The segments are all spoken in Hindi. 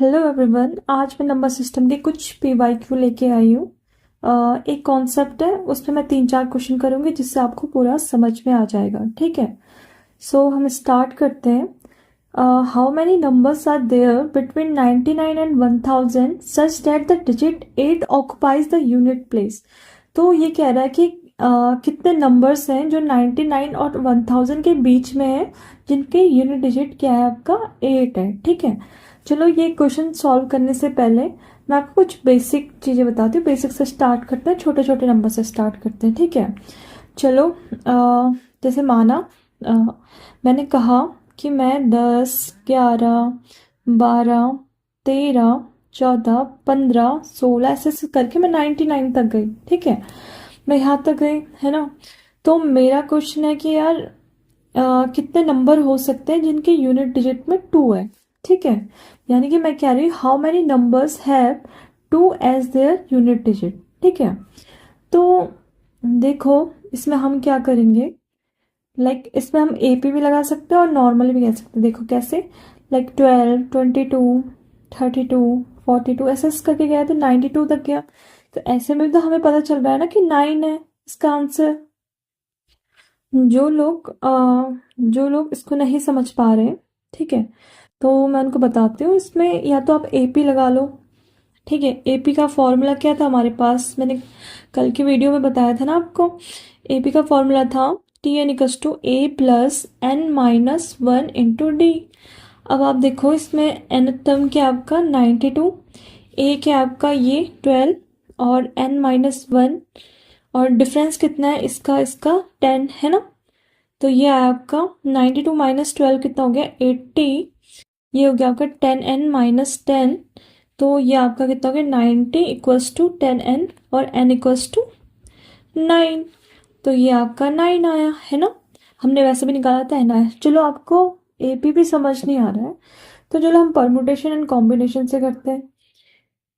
Hello everyone. आज मैं नंबर सिस्टम के कुछ पीवाईक्यू लेके आई हूँ। एक कॉन्सेप्ट है, उसमें मैं 3-4 क्वेश्चन करूँगी जिससे आपको पूरा समझ में आ जाएगा। ठीक है, सो हम स्टार्ट करते हैं। How many numbers are there between 99 and 1000 such that the digit 8 occupies the unit place. तो ये कह रहा है कि कितने नंबर्स हैं जो 99 और 1000 के बीच में है, जिनके यूनिट डिजिट क्या है, आपका 8 है। ठीक है, चलो ये क्वेश्चन सॉल्व करने से पहले मैं आपको कुछ बेसिक चीज़ें बताती हूँ। बेसिक से स्टार्ट करते हैं, छोटे छोटे नंबर से स्टार्ट करते हैं। ठीक है, चलो जैसे माना अ, मैंने कहा कि मैं 10, 11, 12, 13, 14, 15, 16 ऐसे करके मैं 99 तक गई। ठीक है, मैं यहाँ तक गई, है ना। तो मेरा क्वेश्चन है कि यार कितने नंबर हो सकते हैं जिनके यूनिट डिजिट में 2 है। ठीक है, यानी कि मैं कह रही हूँ how many numbers have 2 as their unit digit. ठीक है, तो देखो इसमें हम क्या करेंगे, इसमें हम एपी भी लगा सकते हैं और नॉर्मली भी कह सकते हैं। देखो कैसे, 12, 22, 32, 42 ऐसे करके गया तो 92 तक गया। तो ऐसे में तो हमें पता चल रहा है ना कि 9 है इसका आंसर। जो लोग इसको नहीं समझ पा रहे, ठीक है, तो मैं उनको बताती हूँ। इसमें या तो आप एपी लगा लो। ठीक है, एपी का फॉर्मूला क्या था हमारे पास, मैंने कल की वीडियो में बताया था ना आपको। एपी का फॉर्मूला था T N equals to A plus N minus 1 into D. अब आप देखो इसमें एन टर्म क्या आपका 92, ए क्या आपका ये 12 और एन माइनस 1, और डिफरेंस कितना है इसका, 10 है ना। तो ये आया आपका 92 माइनस 12 कितना हो गया 80। ये हो गया आपका 10n माइनस 10। तो ये आपका कितना हो गया 90 इक्वल्स टू 10n और n इक्वल्स टू 9। तो ये आपका 9 आया, है ना। हमने वैसे भी निकाला था n आया। चलो आपको एपी भी समझ नहीं आ रहा है तो चलो हम परमुटेशन एंड कॉम्बिनेशन से करते हैं।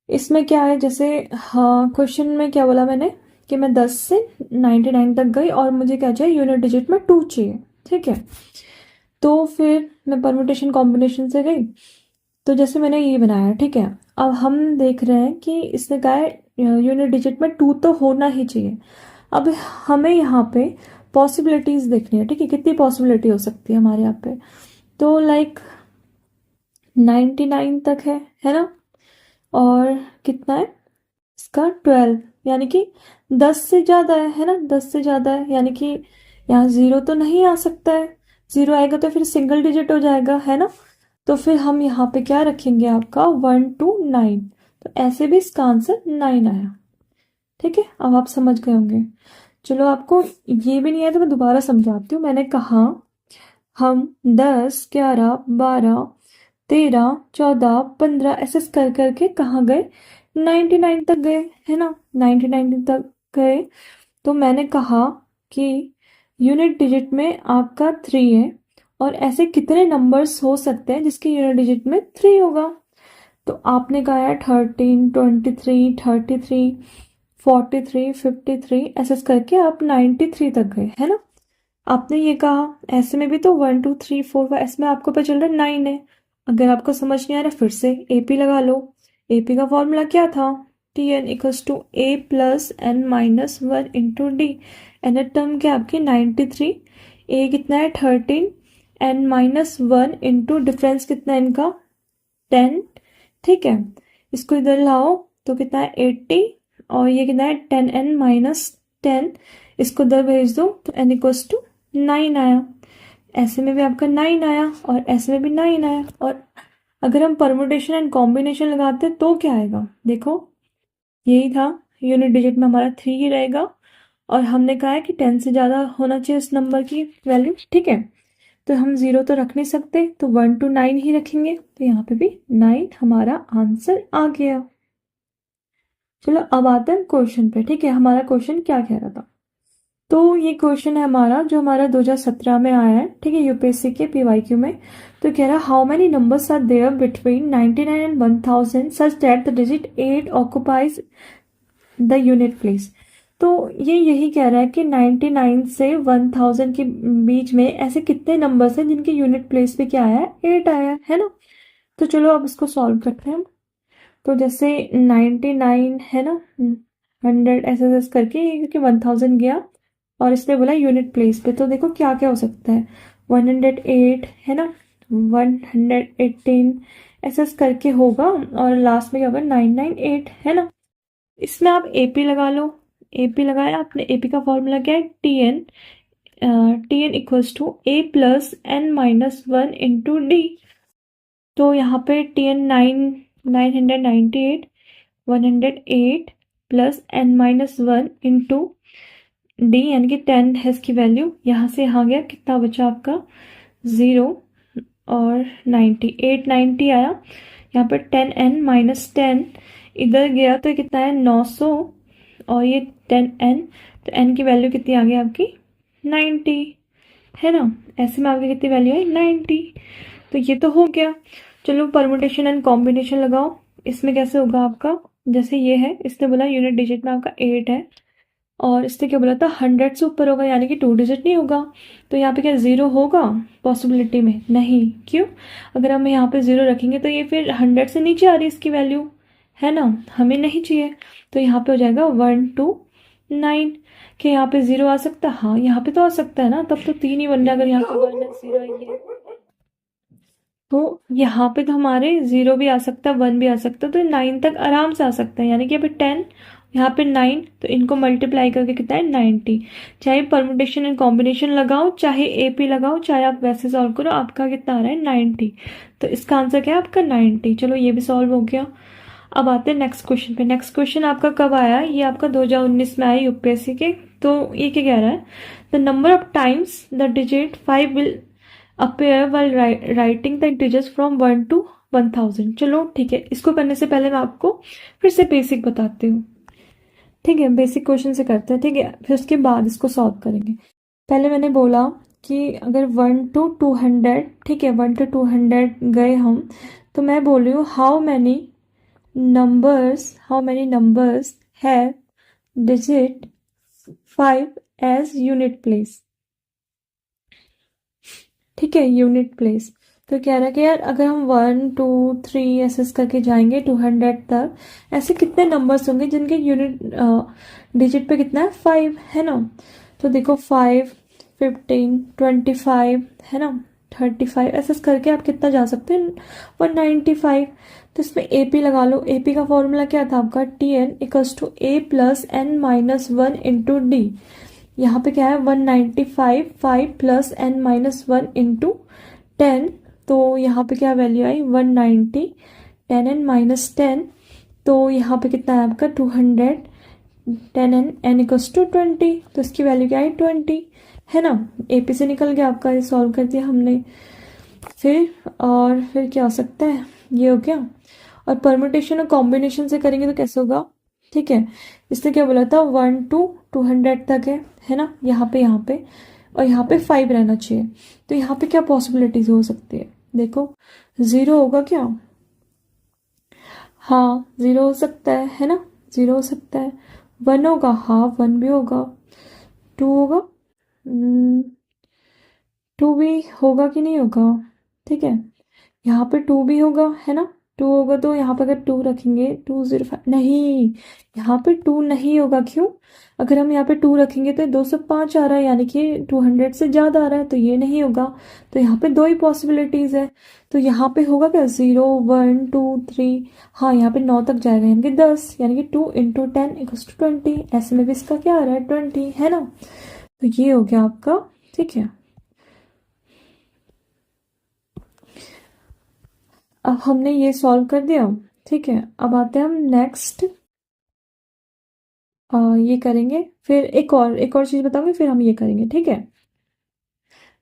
इसमें क्या है, जैसे हाँ क्वेश्चन में क्या बोला मैंने कि मैं 10 से 99 तक गई और मुझे क्या चाहिए, यूनिट डिजिट में 2 चाहिए। ठीक है, तो फिर मैं परमुटेशन कॉम्बिनेशन से गई। तो जैसे मैंने ये बनाया, ठीक है, अब हम देख रहे हैं कि इसने कहा है यूनिट डिजिट में 2 तो होना ही चाहिए। अब हमें यहाँ पे पॉसिबिलिटीज देखनी है। ठीक है, कितनी पॉसिबिलिटी हो सकती है हमारे यहाँ पे, तो 99 तक है ना। और कितना है इसका 12, यानी कि 10 से ज़्यादा है ना, 10 से ज़्यादा है, यानी कि यहाँ ज़ीरो तो नहीं आ सकता है। ज़ीरो आएगा तो फिर सिंगल डिजिट हो जाएगा, है ना। तो फिर हम यहाँ पे क्या रखेंगे, आपका 1 to 9। तो ऐसे भी इसका आंसर 9 आया। ठीक है, अब आप समझ गए होंगे। चलो आपको ये भी नहीं आया तो मैं दोबारा समझाती हूँ। मैंने कहा हम 10, 11, 12, 13, 14, 15 ऐसे कर करके कहाँ गए, 99 तक गए, है ना। 99 तक गए तो मैंने कहा कि यूनिट डिजिट में आपका 3 है, और ऐसे कितने नंबर्स हो सकते हैं जिसके यूनिट डिजिट में 3 होगा। तो आपने कहा है 13, 23, 33, 43, 53 ऐसे करके आप 93 तक गए, है ना। आपने ये कहा ऐसे में भी तो 1 2 3 4 5 ऐसे में आपको पता चल रहा है 9 है। अगर आपको समझ नहीं आ रहा फिर से एपी लगा लो। एपी का फॉर्मूला क्या था, T N equals to A plus N minus 1 into D. N term क्या आपकी 93, ए कितना है 13, एन माइनस 1 इंटू डिफरेंस कितना है इनका 10। ठीक है, इसको इधर लाओ तो कितना है 80, और ये कितना है 10n माइनस 10। इसको इधर भेज दो तो n इक्वल्स टू 9 आया। ऐसे में भी आपका 9 आया और ऐसे में भी 9 आया। और अगर हम परमुटेशन एंड कॉम्बिनेशन लगाते तो क्या आएगा, देखो यही था, यूनिट डिजिट में हमारा 3 ही रहेगा, और हमने कहा है कि 10 से ज़्यादा होना चाहिए उस नंबर की वैल्यू। ठीक है, तो हम 0 तो रख नहीं सकते, तो 1 to 9 ही रखेंगे। तो यहाँ पे भी 9 हमारा आंसर आ गया। चलो अब आते हैं क्वेश्चन पे। ठीक है, हमारा क्वेश्चन क्या कह रहा था, तो ये क्वेश्चन है हमारा जो हमारा 2017 में आया है। ठीक है, यूपीएससी के पीवाईक्यू में। तो कह रहा है how many numbers are there between 99 and 1000 such that the digit 8 occupies the unit place. तो ये यही कह रहा है कि 99 से 1000 के बीच में ऐसे कितने नंबर्स हैं जिनके यूनिट प्लेस पे क्या आया है 8 आया है ना। तो चलो अब इसको सॉल्व करते हैं। तो जैसे 99 है ना, 100 ऐसे ऐसे करके, क्योंकि 1000 गया और इसने बोला यूनिट प्लेस पे, तो देखो क्या क्या हो सकता है। 108 है ना, 118 ऐसे ऐसे करके होगा, और लास्ट में क्या होगा, 998 है ना। इसमें आप एपी लगा लो। एपी लगाया आपने, एपी का फॉर्मूला क्या है, TN. TN equals to A plus N minus 1 into D. तो यहाँ पे TN 998, 108 plus N minus 1 into D, यानी कि 10 है इसकी वैल्यू। यहाँ से यहाँ गया, कितना बचा आपका, 0 और 90, 890 आया। यहाँ पर 10n माइनस 10 इधर गया तो कितना है, 900, और ये 10n, तो n की वैल्यू कितनी आ गई आपकी, 90 है ना। ऐसे में आपकी कितनी वैल्यू है, 90। तो ये तो हो गया। चलो परमुटेशन एंड कॉम्बिनेशन लगाओ। इसमें कैसे होगा आपका, जैसे ये है, इसने बोला यूनिट डिजिट में आपका 8 है, और इसने क्या बोला था, 100 से ऊपर होगा, यानी कि 2 डिजिट नहीं होगा। तो यहाँ पे क्या 0 होगा पॉसिबिलिटी में, नहीं, क्यों, अगर हम यहाँ पे 0 रखेंगे तो ये फिर 100 से नीचे आ रही है इसकी वैल्यू, है ना, हमें नहीं चाहिए। तो यहाँ पे हो जाएगा 129। कि यहाँ पे 0 आ सकता है, हाँ यहाँ पे तो आ सकता है ना, तब तो 3 ही बन रहा है अगर यहाँ पे 1 और 0 है। तो यहाँ पे तो हमारे 0 भी आ सकता है, 1 भी आ सकता है, तो 9 तक आराम से आ सकता है, यानी कि अभी 10, यहाँ पे 9, तो इनको मल्टीप्लाई करके कितना है, 90। चाहे परमुटेशन एंड कॉम्बिनेशन लगाओ, चाहे एपी लगाओ, चाहे आप वैसे सॉल्व करो, आपका कितना आ रहा है, 90। तो इसका आंसर क्या है आपका, 90। चलो ये भी सॉल्व हो गया। अब आते हैं नेक्स्ट क्वेश्चन पे। नेक्स्ट क्वेश्चन आपका कब आया, ये आपका 2019 में आया यूपीएससी के। तो ये क्या कह रहा है, the number of times the digit 5 will appear while writing the integers from 1 to 1000। चलो ठीक है, इसको करने से पहले मैं आपको फिर से बेसिक बताती हूँ। ठीक है, बेसिक क्वेश्चन से करते हैं, ठीक है, फिर उसके बाद इसको सॉल्व करेंगे। पहले मैंने बोला कि अगर 1 to 200, ठीक है, 1 to 200 गए हम, तो मैं बोल रही हूँ how many numbers have digit 5 as unit place। ठीक है, यूनिट प्लेस। तो कह रहा है कि यार अगर हम 1 2 3 ऐसे करके जाएंगे 200 तक, ऐसे कितने नंबर्स होंगे जिनके यूनिट डिजिट पे कितना है, 5 है ना। तो देखो 5, 15, 25 है ना, 35 ऐसे करके आप कितना जा सकते हैं, 195। तो इसमें एपी लगा लो। एपी का फॉर्मूला क्या था आपका, T N equals to A plus N minus 1 into D. यहाँ पे क्या है, 195, 5 प्लस एन माइनस 1 इंटू 10। तो यहाँ पे क्या वैल्यू आई, 190, 10 एन माइनस 10, तो यहाँ पे कितना है आपका 200, 10 एन इक्वल्स टू 20, तो इसकी वैल्यू क्या आई, 20 है ना। एपी से निकल गया आपका, ये सॉल्व कर दिया हमने। फिर क्या हो सकता है, ये हो गया। और परमुटेशन और कॉम्बिनेशन से करेंगे तो कैसे होगा, ठीक है, इसने क्या बोला था, 1 to 200 तक है ना, यहाँ पे और यहाँ पे 5 रहना चाहिए। तो यहाँ पे क्या पॉसिबिलिटीज हो सकती है, देखो 0 होगा क्या, हाँ 0 हो सकता है ना, 0 हो सकता है। 1 होगा, हाँ 1 भी होगा। 2 होगा, 2 भी होगा कि नहीं होगा, ठीक है, यहाँ पे 2 भी होगा, है ना। 2 होगा तो यहाँ पे अगर 2 रखेंगे, 205 नहीं, यहाँ पे 2 नहीं होगा, क्यों, अगर हम यहाँ पे 2 रखेंगे तो 205 आ रहा है, यानी कि 200 से ज़्यादा आ रहा है, तो ये नहीं होगा। तो यहाँ पे 2 ही पॉसिबिलिटीज़ है। तो यहाँ पे होगा क्या, 0 1 2 3, हाँ यहाँ पे 9 तक जाएगा, यानी कि 10, यानी कि 2 इंटू 10 इक्वल्स टू 20। ऐसे में भी इसका क्या आ रहा है, 20 है ना। तो ये हो गया आपका, ठीक है। अब हमने ये सॉल्व कर दिया, ठीक है। अब आते हैं हम नेक्स्ट, ये करेंगे, फिर एक और चीज बताऊंगी, फिर हम ये करेंगे, ठीक है।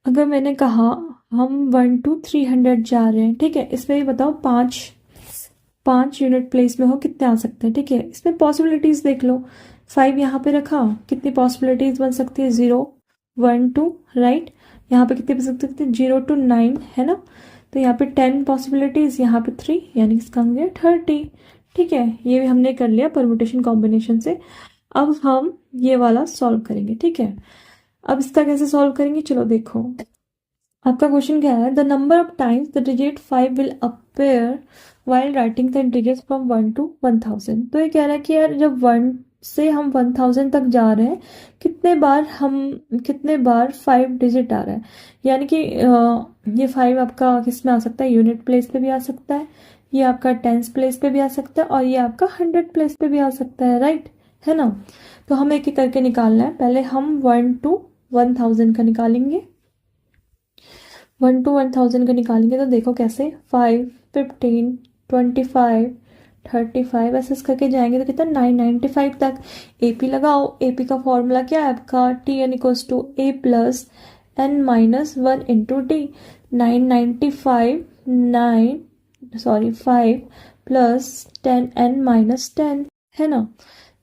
अगर मैंने कहा हम 1 to 300 जा रहे हैं, ठीक है, इसमें भी बताओ 5 यूनिट प्लेस में हो, कितने आ सकते हैं, ठीक है। इसमें पॉसिबिलिटीज देख लो, 5 यहाँ पे रखा, कितनी पॉसिबिलिटीज बन सकती है, 0 1 2, राइट। यहाँ पे कितनी बन सकती है, 0 to 9 है ना। तो यहाँ पे 10 पॉसिबिलिटीज, यहाँ पे 3, यानी इसका हो गया 30, ठीक है। ये भी हमने कर लिया परमुटेशन कॉम्बिनेशन से। अब हम ये वाला सॉल्व करेंगे, ठीक है। अब इसका कैसे सॉल्व करेंगे, चलो देखो। आपका क्वेश्चन क्या है, the number of times the digit 5 will pair while writing the integers from 1 to 1000। तो ये कह रहा है कि यार जब 1 से हम 1000 तक जा रहे हैं कितने बार 5 डिजिट आ रहा है, यानी कि ये 5 आपका किस में आ सकता है, यूनिट प्लेस पे भी आ सकता है, ये आपका टेंस प्लेस पे भी आ सकता है, और ये आपका 100 प्लेस पे भी आ सकता है, राइट, है ना। तो हमें एक एक करके निकालना है। पहले हम 1 to 1000 का निकालेंगे। 1 to 1000 का निकालेंगे तो देखो कैसे, 5, 15, 25, 35 ऐसे करके जाएंगे तो कितना 995 तक। एपी लगाओ। एपी का फॉर्मूला क्या है आपका, T N equals to A plus N minus 1 into T. 5 plus 10 n minus 10, है ना।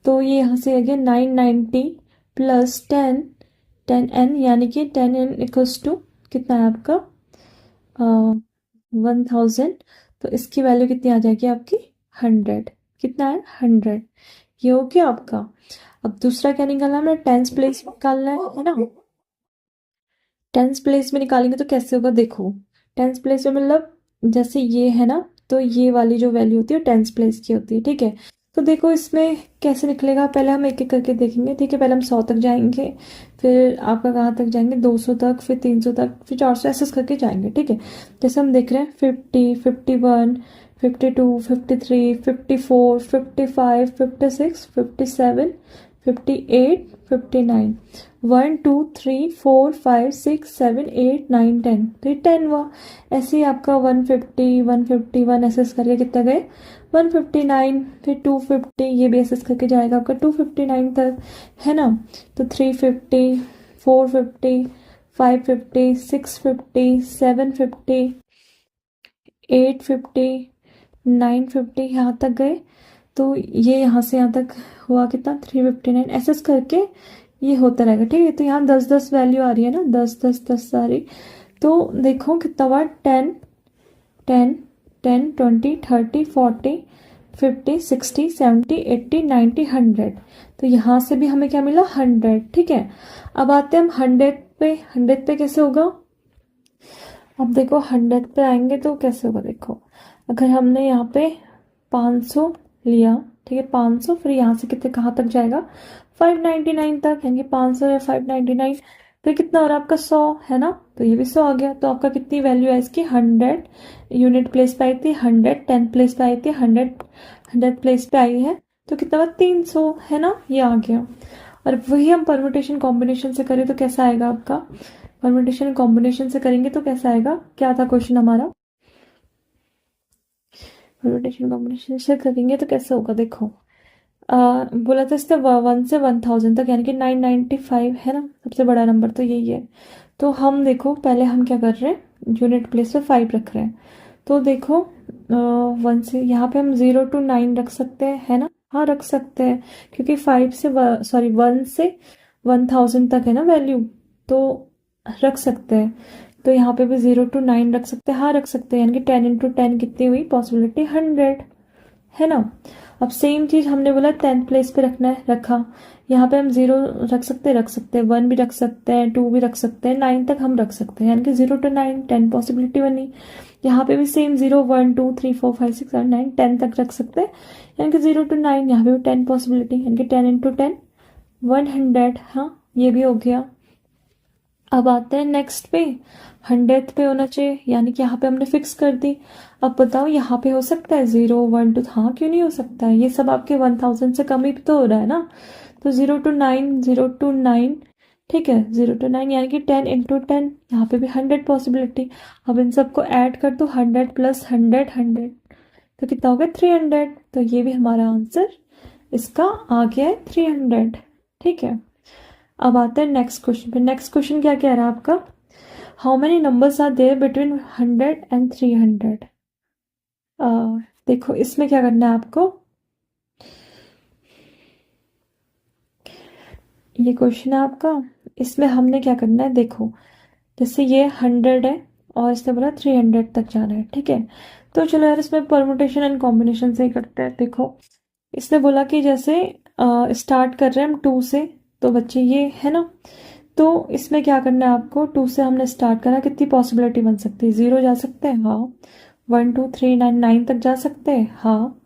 तो ये यहाँ से आ गया 990 प्लस 10 यानी कि 10n इक्वल्स टू कितना है आपका 1000। तो इसकी वैल्यू कितनी आ जाएगी आपकी 100। कितना है 100। ये हो गया आपका। अब दूसरा क्या निकालना है, टेंस प्लेस निकालना है ना। टेंस प्लेस में निकालेंगे तो कैसे होगा, देखो टेंस प्लेस में मतलब जैसे ये है ना, तो ये वाली जो वैल्यू होती है टेंस प्लेस की होती है, ठीक है। तो देखो इसमें कैसे निकलेगा, पहले हम एक एक करके देखेंगे, ठीक है। पहले हम 100 तक जाएंगे, फिर आपका कहाँ तक जाएंगे 200 तक, फिर 300 तक, फिर 400 ऐसे करके जाएंगे, ठीक है। जैसे हम देख रहे हैं 50, 51, 52, 53, 54, 55, 56, 57, 58, 59, 1 2 3 4 5 6 7 8 9 10। तो ये 10 हुआ। ऐसे ही आपका 150, 151 ऐसे करके कितना गए 159, फिर 250, ये भी ऐसे करके जाएगा आपका 259 तक, है ना। तो 350, 450, 550, 650, 750, 850, 950 यहाँ तक गए। तो ये यहाँ से यहाँ तक हुआ कितना 359, ऐसे करके ये होता रहेगा, ठीक है। तो यहाँ 10-10 वैल्यू आ रही है ना, 10-10-10 सारी। तो देखो कितना हुआ 10, 10, 10, 20, 30, 40, 50, 60, 70, 80, 90, 100। तो यहाँ से भी हमें क्या मिला 100, ठीक है। अब आते हैं हम 100 पे। 100 पे कैसे होगा, अब देखो 100 पे आएंगे तो कैसे होगा, देखो अगर हमने यहाँ पे 500 लिया, ठीक है 500, फिर यहाँ से कितने कहाँ तक जाएगा 599 तक, यानी 500 या 599, फिर कितना हो रहा है आपका 100, है ना। तो ये भी 100 आ गया। तो आपका कितनी वैल्यू है इसकी 100 यूनिट प्लेस पे आई थी, 100 10 प्लेस पे आई थी, 100 प्लेस पे आई है। तो कितना हुआ 300, है ना, ये आ गया। और वही हम परमुटेशन कॉम्बिनेशन से करें तो कैसा आएगा आपका, परमुटेशन कॉम्बिनेशन से करेंगे तो कैसा आएगा, क्या था क्वेश्चन हमारा, परमुटेशन कॉम्बिनेशन से करेंगे तो कैसे होगा, देखो बोला था इससे 1 से 1000 तक, यानी कि 995 है ना, सबसे बड़ा नंबर तो यही है। तो हम देखो पहले हम क्या कर रहे हैं, यूनिट प्लेस पे 5 रख रहे हैं। तो देखो 1 से यहाँ पे हम 0 to 9 रख सकते हैं, है ना, हाँ रख सकते हैं, क्योंकि 1 से 1000 तक है ना वैल्यू, तो रख सकते हैं। तो यहाँ पे भी 0 to 9 रख सकते हैं, हाँ रख सकते हैं, यानी कि 10 into 10 कितनी हुई, पॉसिबिलिटी 100, है ना। अब सेम चीज हमने बोला 10th प्लेस पे रखना है, रखा। यहाँ पे हम 0 रख सकते हैं, 1 भी रख सकते हैं, 2 भी रख सकते हैं, 9 तक हम रख सकते हैं, यानी कि 0 to 9 10 पॉसिबिलिटी बनी। यहाँ पे भी सेम 0 1 2 3 4 5 6 7 9 10 तक रख सकते हैं, यानी कि 0 to 9 यहाँ पे भी 10 पॉसिबिलिटी, यानी कि 10 into 10 100, हाँ ये भी हो गया। अब आते हैं नेक्स्ट पे, 100th पे होना चाहिए, यानी कि यहाँ पे हमने फिक्स कर दी। अब बताओ यहाँ पे हो सकता है 0 1 2, हाँ क्यों नहीं हो सकता है, ये सब आपके 1000 से कम ही तो हो रहा है ना। तो 0 to 9, 0 to 9, ठीक है 0 to 9 यानी कि 10 into 10, यहाँ पे भी 100 पॉसिबिलिटी। अब इन सबको ऐड कर दो, 100 प्लस 100 100, तो कितना हो गया 300। तो ये भी हमारा आंसर इसका आ गया है 300, ठीक है। अब आता है नेक्स्ट क्वेश्चन पे। नेक्स्ट क्वेश्चन क्या कह रहा है आपका, how many numbers are there between 100 and 300। देखो इसमें क्या करना है आपको, ये क्वेश्चन है आपका, इसमें हमने क्या करना है, देखो जैसे ये 100 है और इसने बोला 300 तक जाना है, ठीक है। तो चलो यार इसमें परमुटेशन एंड कॉम्बिनेशन से ही करते हैं। देखो इसने बोला कि जैसे स्टार्ट कर रहे हैं हम 2 से, तो बच्चे ये है ना, तो इसमें क्या करना है आपको, 2 से हमने स्टार्ट करा, कितनी पॉसिबिलिटी बन सकती है, 0 जा सकते हैं, हाँ 1 2 3 9 तक जा सकते हैं, हाँ।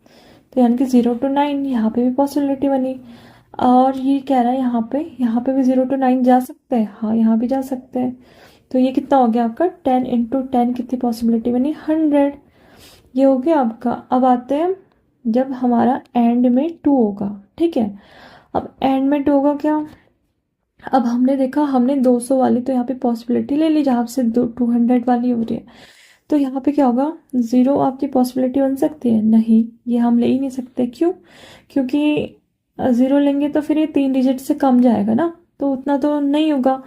तो यानी कि 0 to 9 यहाँ पे भी पॉसिबिलिटी बनी। और ये कह रहा है यहाँ पे भी 0 to 9 जा सकते हैं, हाँ यहाँ भी जा सकते हैं। तो ये कितना हो गया आपका 10 × 10 कितनी पॉसिबिलिटी बनी 100। ये हो गया आपका। अब आते हैं जब हमारा एंड में 2 होगा, ठीक है। अब एंड में 2 होगा क्या, अब हमने देखा हमने 200 वाली तो यहाँ पे पॉसिबिलिटी ले ली जहाँ से 200 वाली हो रही है। तो यहाँ पे क्या होगा 0 आपकी पॉसिबिलिटी बन सकती है, नहीं ये हम ले ही नहीं सकते। क्यों, क्योंकि 0 लेंगे तो फिर ये 3 डिजिट से कम जाएगा ना, तो उतना तो नहीं होगा।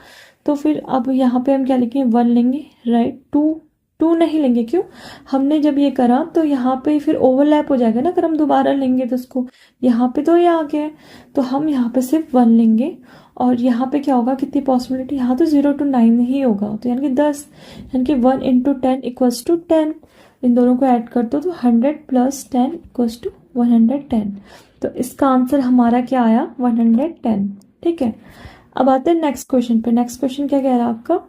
तो फिर अब यहाँ पे हम क्या लिखेंगे 1 लेंगे, राइट। 2 नहीं लेंगे, क्यों, हमने जब ये करा तो यहाँ पे फिर ओवरलैप हो जाएगा ना, अगर हम दोबारा लेंगे तो उसको, यहाँ पे तो ये आ गया है। तो हम यहाँ पे सिर्फ 1 लेंगे। और यहाँ पे क्या होगा कितनी पॉसिबिलिटी, यहाँ तो 0 to 9 ही होगा, तो यानी कि 10, यानी कि 1 × 10 = 10। इन दोनों को ऐड कर दो तो 100 + 10 = 110। तो इसका आंसर हमारा क्या आया 110, ठीक है। अब आते हैं नेक्स्ट क्वेश्चन पे। नेक्स्ट क्वेश्चन क्या कह रहा है आपका,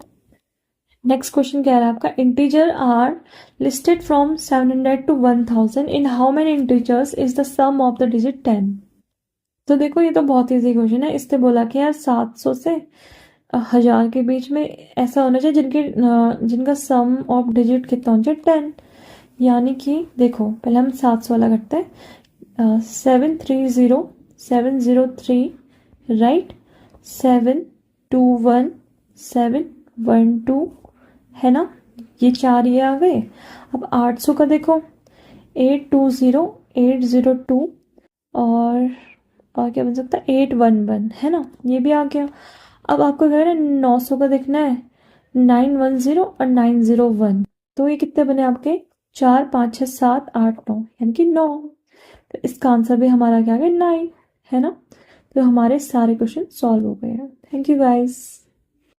नेक्स्ट क्वेश्चन कह रहा है आपका integer are listed from 700 to 1000 in how many integers is the sum of the digit 10। तो देखो ये तो बहुत ईजी क्वेश्चन है। इसने बोला कि यार 700 से 1000 के बीच में ऐसा होना चाहिए जिनका सम ऑफ डिजिट कितना होना चाहिए 10। यानी कि देखो पहले हम 700 वाला करते हैं। 730 703, राइट। 721 712 है ना, ये 4 ये आ गए। अब 800 का देखो 820 802 और क्या बन सकता है 811 है ना, ये भी आ गया। अब आपको कह रहे हैं 900 का देखना है 910 और 901। तो ये कितने बने आपके 4 5 6 7 8 9 यानी कि 9। तो इसका आंसर भी हमारा क्या है 9 है ना। तो हमारे सारे क्वेश्चन सॉल्व हो गए हैं। Thank you guys.